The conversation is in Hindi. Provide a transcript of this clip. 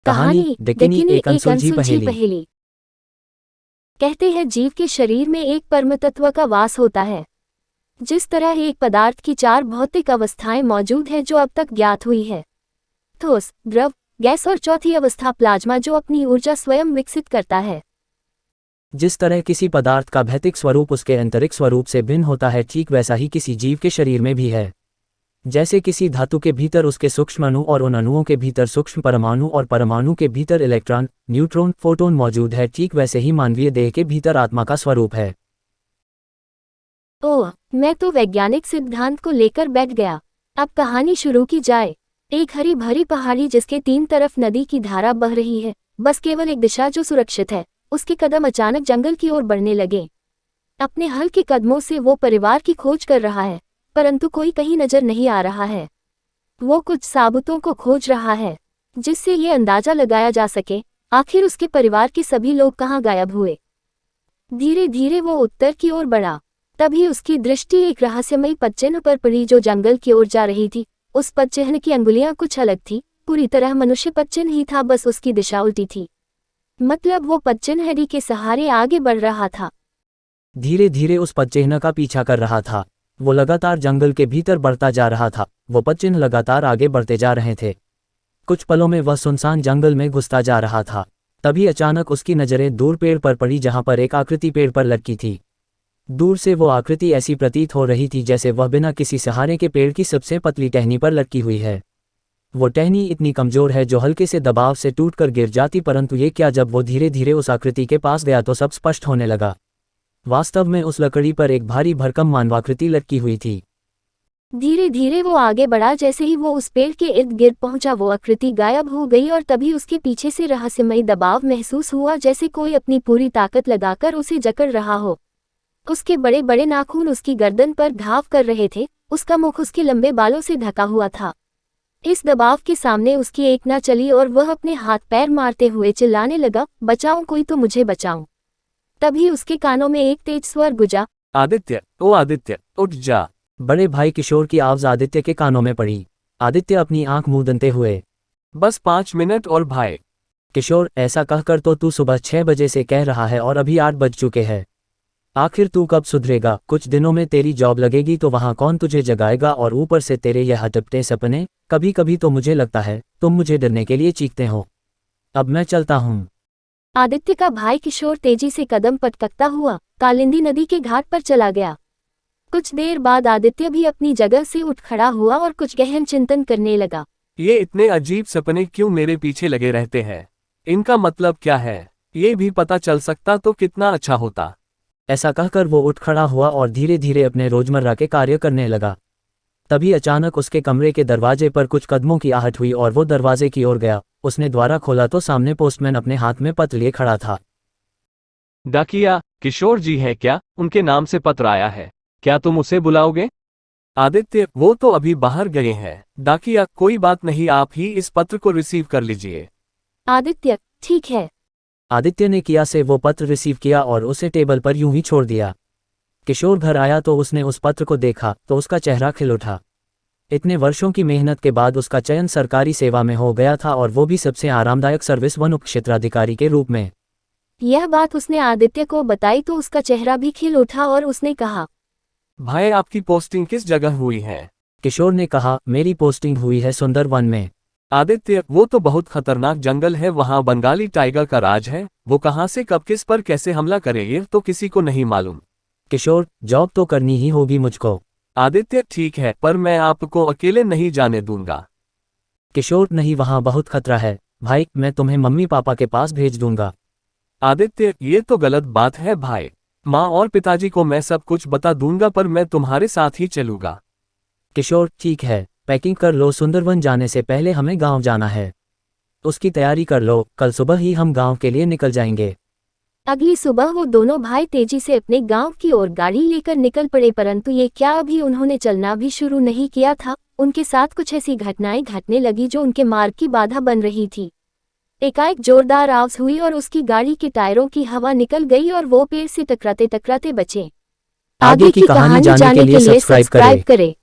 कहानी डकिनी एक अनसुलझी पहेली। कहते हैं जीव के शरीर में एक परमतत्व का वास होता है। जिस तरह एक पदार्थ की 4 भौतिक अवस्थाएं मौजूद है जो अब तक ज्ञात हुई है, ठोस, द्रव, गैस और चौथी अवस्था प्लाज्मा जो अपनी ऊर्जा स्वयं विकसित करता है। जिस तरह किसी पदार्थ का भौतिक स्वरूप उसके आंतरिक स्वरूप से भिन्न होता है, ठीक वैसा ही किसी जीव के शरीर में भी है। जैसे किसी धातु के भीतर उसके सूक्ष्म अणु और उन अणुओं के भीतर सूक्ष्म परमाणु और परमाणु के भीतर इलेक्ट्रॉन, न्यूट्रॉन, फोटोन मौजूद है, ठीक वैसे ही मानवीय देह के भीतर आत्मा का स्वरूप है। ओह, मैं तो वैज्ञानिक सिद्धांत को लेकर बैठ गया। अब कहानी शुरू की जाए। एक हरी भरी पहाड़ी जिसके 3 तरफ नदी की धारा बह रही है, बस केवल एक दिशा जो सुरक्षित है। उसके कदम अचानक जंगल की ओर बढ़ने लगे। अपने हल्के कदमों से वो परिवार की खोज कर रहा है, परंतु कोई कहीं नजर नहीं आ रहा है। वो कुछ साबुतों को खोज रहा है जिससे ये अंदाजा लगाया जा सके आखिर उसके परिवार के सभी लोग कहाँ गायब हुए। धीरे धीरे वो उत्तर की ओर बढ़ा। तभी उसकी दृष्टि एक रहस्यमयी पदचिह्न पर पड़ी जो जंगल की ओर जा रही थी। उस पदचिह्न की अंगुलियां कुछ अलग थी, पूरी तरह मनुष्य पदचिह्न ही था, बस उसकी दिशा उल्टी थी। मतलब वो पदचिह्न हड्डी के सहारे आगे बढ़ रहा था। धीरे धीरे उस पदचिह्न का पीछा कर रहा था। वो लगातार जंगल के भीतर बढ़ता जा रहा था। वो पदचिह्न लगातार आगे बढ़ते जा रहे थे। कुछ पलों में वह सुनसान जंगल में घुसता जा रहा था। तभी अचानक उसकी नज़रें दूर पेड़ पर पड़ी जहां पर एक आकृति पेड़ पर लटकी थी। दूर से वो आकृति ऐसी प्रतीत हो रही थी जैसे वह बिना किसी सहारे के पेड़ की सबसे पतली टहनी पर लटकी हुई है। वो टहनी इतनी कमजोर है जो हल्के से दबाव से टूटकर गिर जाती, परंतु ये क्या, जब वो धीरे धीरे उस आकृति के पास गया तो सब स्पष्ट होने लगा। वास्तव में उस लकड़ी पर एक भारी भरकम मानवाकृति लटकी हुई थी। धीरे धीरे वो आगे बढ़ा। जैसे ही वो उस पेड़ के इर्द गिर्द पहुंचा वो आकृति गायब हो गई और तभी उसके पीछे से रहस्यमयी दबाव महसूस हुआ, जैसे कोई अपनी पूरी ताकत लगाकर उसे जकड़ रहा हो। उसके बड़े बड़े नाखून उसकी गर्दन पर घाव कर रहे थे। उसका मुख उसके लंबे बालों से ढका हुआ था। इस दबाव के सामने उसकी एक न चली और वह अपने हाथ पैर मारते हुए चिल्लाने लगा, बचाओ, कोई तो मुझे बचाओ। तभी उसके कानों में एक तेज स्वर गुजा, आदित्य, ओ आदित्य, उठ जा। बड़े भाई किशोर की आवाज आदित्य के कानों में पड़ी। आदित्य अपनी आंख मूंदते हुए, बस 5 मिनट और भाई। किशोर, ऐसा कहकर तो तू सुबह 6 बजे से कह रहा है और अभी 8 बज चुके हैं। आखिर तू कब सुधरेगा? कुछ दिनों में तेरी जॉब लगेगी तो वहां कौन तुझे जगाएगा? और ऊपर से तेरे यह हटपटे सपने। कभी कभी तो मुझे लगता है तुम मुझे डरने के लिए चीखते हो। अब मैं चलता हूँ। आदित्य का भाई किशोर तेजी से कदम पटकता हुआ कालिंदी नदी के घाट पर चला गया। कुछ देर बाद आदित्य भी अपनी जगह से उठ खड़ा हुआ और कुछ गहन चिंतन करने लगा। ये इतने अजीब सपने क्यों मेरे पीछे लगे रहते हैं? इनका मतलब क्या है? ये भी पता चल सकता तो कितना अच्छा होता। ऐसा कहकर वो उठ खड़ा हुआ और धीरे धीरे अपने रोजमर्रा के कार्य करने लगा। तभी अचानक उसके कमरे के दरवाजे पर कुछ कदमों की आहट हुई और वो दरवाजे की ओर गया। उसने द्वारा खोला तो सामने पोस्टमैन अपने हाथ में पत्र लिए खड़ा था। डाकिया, किशोर जी है क्या? उनके नाम से पत्र आया है, क्या तुम उसे बुलाओगे? आदित्य, वो तो अभी बाहर गए हैं। डाकिया, कोई बात नहीं, आप ही इस पत्र को रिसीव कर लीजिए। आदित्य, ठीक है। आदित्य ने किया से वो पत्र रिसीव किया और उसे टेबल पर यूं ही छोड़ दिया। किशोर घर आया तो उसने उस पत्र को देखा तो उसका चेहरा खिल उठा। इतने वर्षों की मेहनत के बाद उसका चयन सरकारी सेवा में हो गया था, और वो भी सबसे आरामदायक सर्विस 1 उपक्षेत्राधिकारी के रूप में। यह बात उसने आदित्य को बताई तो उसका चेहरा भी खिल उठा और उसने कहा, भाई, आपकी पोस्टिंग किस जगह हुई है? किशोर ने कहा, मेरी पोस्टिंग हुई है सुंदरवन में। आदित्य, वो तो बहुत खतरनाक जंगल है, वहाँ बंगाली टाइगर का राज है। वो कहाँ से कब किस पर कैसे हमला करे ये तो किसी को नहीं मालूम। किशोर, जॉब तो करनी ही होगी मुझको। आदित्य, ठीक है, पर मैं आपको अकेले नहीं जाने दूंगा। किशोर, नहीं, वहाँ बहुत खतरा है भाई, मैं तुम्हें मम्मी पापा के पास भेज दूंगा। आदित्य, ये तो गलत बात है भाई। माँ और पिताजी को मैं सब कुछ बता दूंगा, पर मैं तुम्हारे साथ ही चलूंगा। किशोर, ठीक है, पैकिंग कर लो, सुंदरवन जाने से पहले हमें गांव जाना है। उसकी तैयारी कर लो, कल सुबह ही हम गांव के लिए निकल जाएंगे। अगली सुबह वो दोनों भाई तेजी से अपने गांव की ओर गाड़ी लेकर निकल पड़े, परंतु ये क्या, अभी उन्होंने चलना भी शुरू नहीं किया था, उनके साथ कुछ ऐसी घटनाएं घटने लगी जो उनके मार्ग की बाधा बन रही थी। एकाएक जोरदार आवाज हुई और उसकी गाड़ी के टायरों की हवा निकल गई और वो पेड़ से टकराते टकराते बचे। आगे की कहानी जानने के लिए सब्सक्राइब करें।